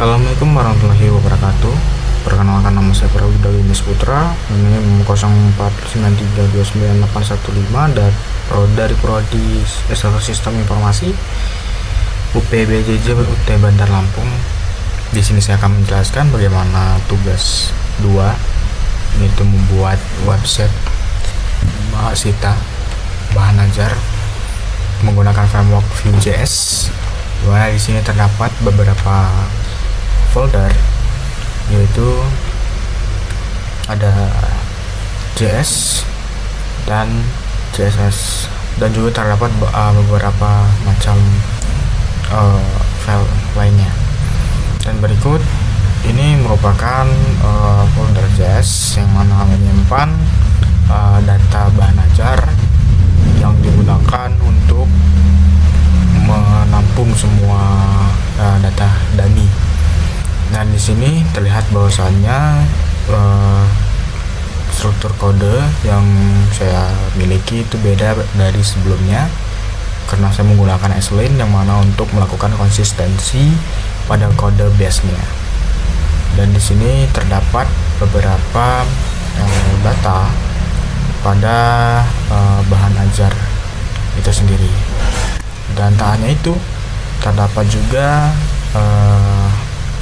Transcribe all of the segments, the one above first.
Assalamualaikum warahmatullahi wabarakatuh. Perkenalkan, nama saya Prawida Yunis Putra, NIM 0493299815 dan dari Prodi Sistem Informasi UPBJJ UT Bandar Lampung. Di sini saya akan menjelaskan bagaimana tugas 2, yaitu membuat website Sita bahan ajar menggunakan framework Vue.js. Di sini terdapat beberapa folder, yaitu ada JS dan CSS, dan juga terdapat beberapa macam file lainnya. Dan berikut ini merupakan folder JS yang mana menyimpan data bahan ajar yang digunakan untuk menampung semua data dummy. Dan di sini terlihat bahwasannya struktur kode yang saya miliki itu beda dari sebelumnya, karena saya menggunakan ESLint yang mana untuk melakukan konsistensi pada kode base-nya. Dan di sini terdapat beberapa data pada bahan ajar itu sendiri. Dan tak hanya itu, terdapat juga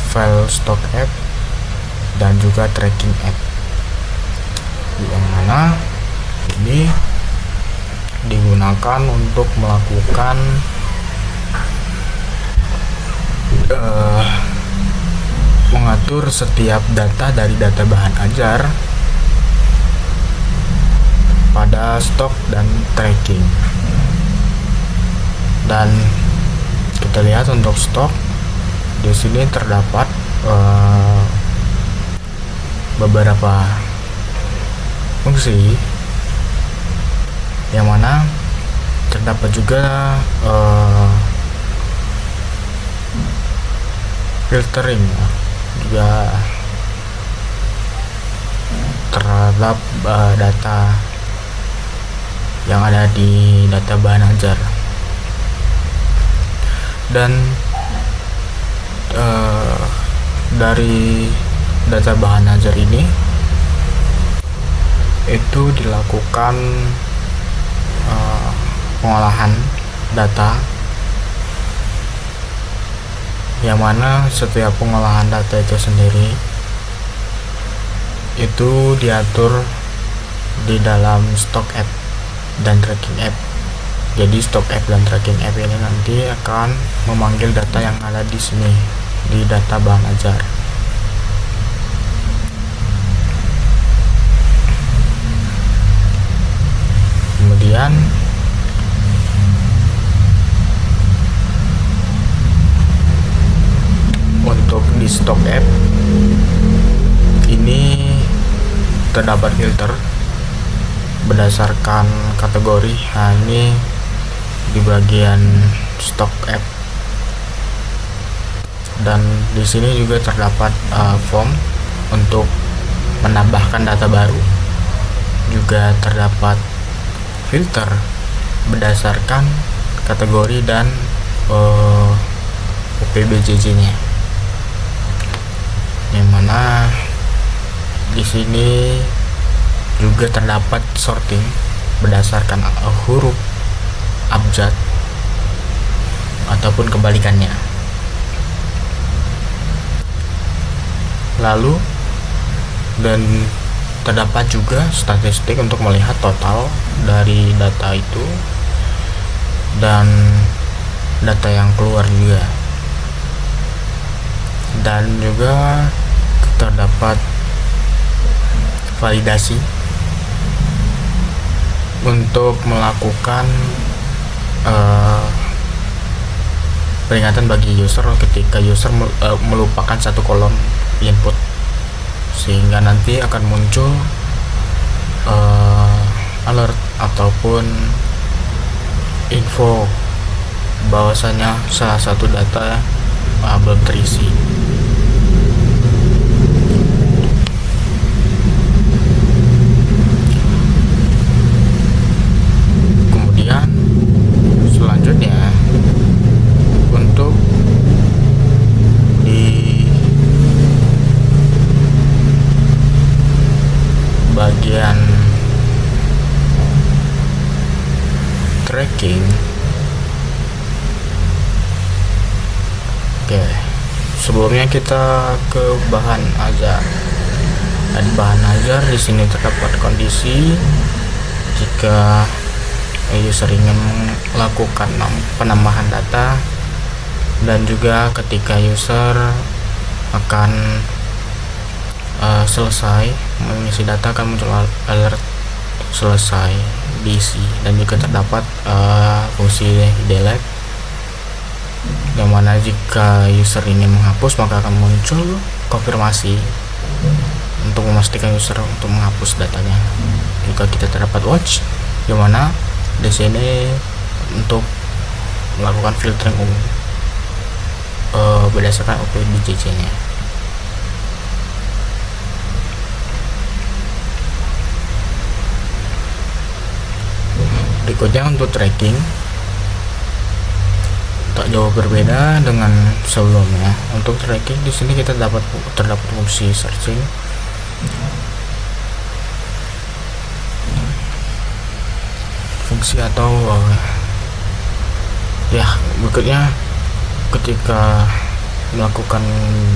file stock app dan juga tracking app, yang mana ini digunakan untuk melakukan mengatur setiap data dari data bahan ajar pada stok dan tracking. Dan kita lihat untuk stok, di sini terdapat beberapa fungsi, yang mana terdapat juga filtering juga terhadap data yang ada di data bahan ajar. Dan dari data bahan ajar ini itu dilakukan pengolahan data, yang mana setiap pengolahan data itu sendiri itu diatur di dalam stock app dan tracking app. Jadi stock app dan tracking app ini nanti akan memanggil data yang ada di sini di data bahan ajar. Kemudian untuk di stock app ini terdapat filter berdasarkan kategori. Ini di bagian stock app, dan di sini juga terdapat form untuk menambahkan data baru. Juga terdapat filter berdasarkan kategori dan UPBJJ-nya, yang mana di sini juga terdapat sorting berdasarkan huruf abjad ataupun kebalikannya. Lalu dan terdapat juga statistik untuk melihat total dari data itu dan data yang keluar juga. Dan juga terdapat validasi untuk melakukan peringatan bagi user ketika user melupakan satu kolom input, sehingga nanti akan muncul alert ataupun info bahwasanya salah satu data belum terisi. Kemudian selanjutnya untuk di tracking. Oke, sebelumnya kita ke bahan ajar. Di bahan ajar di sini terdapat kondisi jika user ingin melakukan penambahan data, dan juga ketika user akan selesai mengisi data akan muncul alert selesai diisi, dan juga terdapat fungsi delete, yang mana jika user ingin menghapus maka akan muncul konfirmasi untuk memastikan user untuk menghapus datanya. Juga kita terdapat watch, di mana di sini untuk melakukan filtering umum berdasarkan OPDJC-nya. Berikutnya untuk tracking, tak jauh berbeda dengan sebelumnya. Untuk tracking di sini kita terdapat fungsi searching, fungsi atau berikutnya ketika melakukan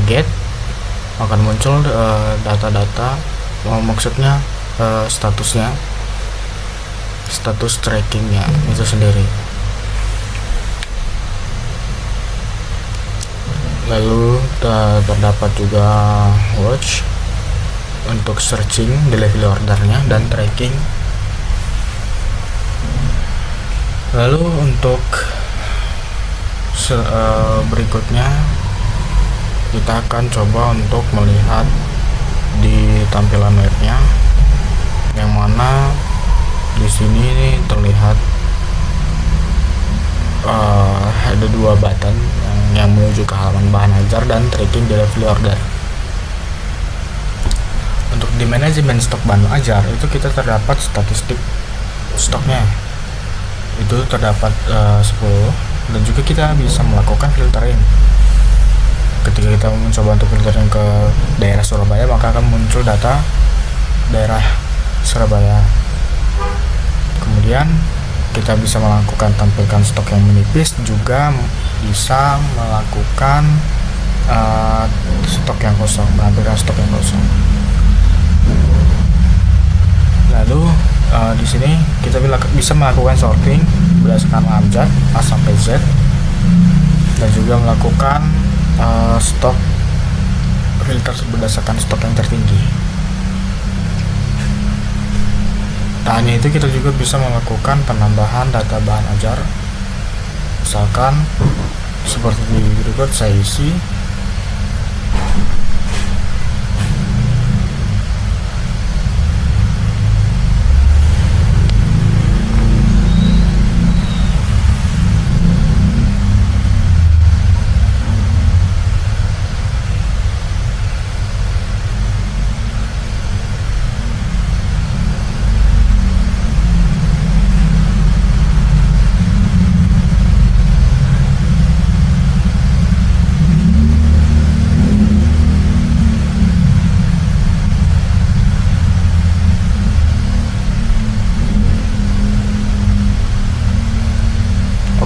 get akan muncul data-data, maksudnya status trackingnya itu sendiri. Lalu terdapat juga watch untuk searching delivery ordernya dan tracking. Lalu untuk berikutnya kita akan coba untuk melihat di tampilan webnya, yang mana di sini terlihat ada dua button yang menuju ke halaman bahan ajar dan tracking delivery order. Untuk di manajemen stok bahan ajar itu kita terdapat statistik stoknya, itu terdapat 10, dan juga kita bisa melakukan filtering. Ketika kita mencoba untuk filtering ke daerah Surabaya maka akan muncul data daerah Surabaya. Kemudian kita bisa melakukan tampilkan stok yang menipis, juga bisa melakukan stok yang kosong, menampilkan stok yang kosong. Lalu di sini kita bisa melakukan sorting berdasarkan abjad A sampai Z, dan juga melakukan stok filter berdasarkan stok yang tertinggi. Tak hanya itu, kita juga bisa melakukan penambahan data bahan ajar, misalkan seperti di berikut saya isi.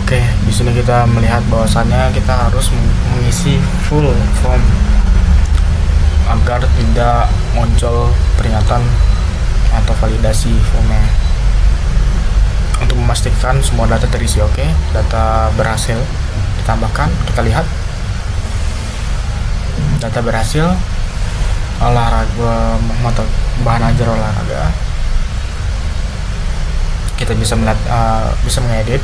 Oke, di sini kita melihat bahwasannya kita harus mengisi full form agar tidak muncul peringatan atau validasi formnya. Untuk memastikan semua data terisi oke, data berhasil ditambahkan. Kita lihat data berhasil olahraga, mata bahan ajar olahraga. Kita bisa melihat, bisa mengedit.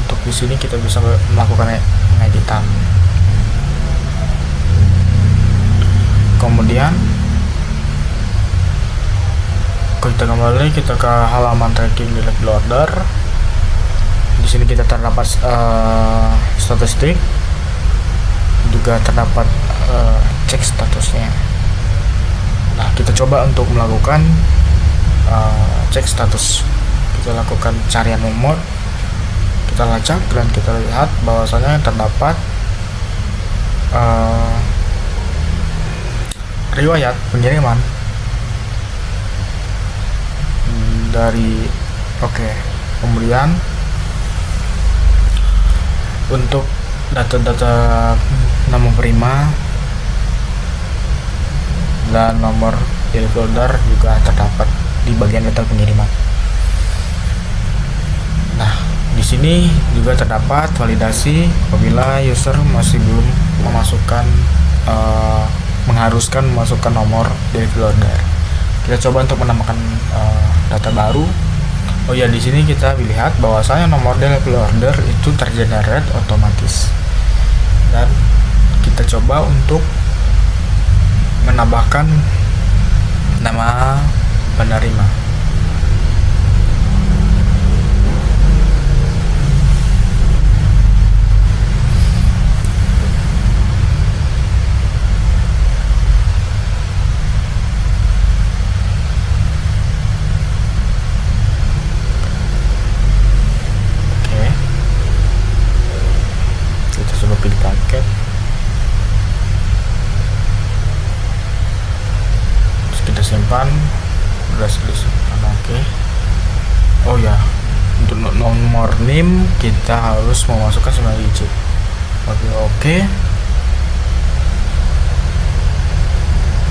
Untuk di sini kita bisa melakukan pengeditan. Kemudian kita kembali ke halaman tracking delivery order. Di sini kita terdapat statistik, juga terdapat cek statusnya. Nah, kita coba untuk melakukan cek status. Kita lakukan carian nomor, kita lacak, dan kita lihat bahwasanya terdapat riwayat pengiriman dari Kemudian untuk data-data nama prima dan nomor daily folder juga terdapat di bagian data pengiriman. Nah, di sini juga terdapat validasi apabila user masih belum mengharuskan memasukkan nomor daily folder. Kita coba untuk menambahkan data baru. Oh ya, di sini kita lihat bahwasanya nomor daily folder itu tergenerate otomatis. Dan kita coba untuk menambahkan nama penerima. Pilih paket, terus kita simpan, berhasil disimpan. Oh ya, untuk nomor NIM kita harus memasukkan 9 digit. Oke.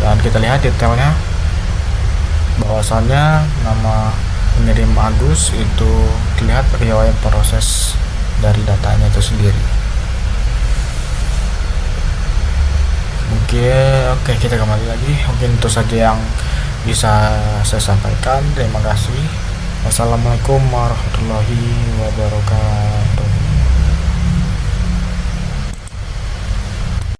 Dan kita lihat detailnya bahwasannya nama pengirim Agus itu terlihat riwayat proses dari datanya itu sendiri. Oke, kita kembali lagi. Mungkin itu saja yang bisa saya sampaikan. Terima kasih. Wassalamualaikum warahmatullahi wabarakatuh.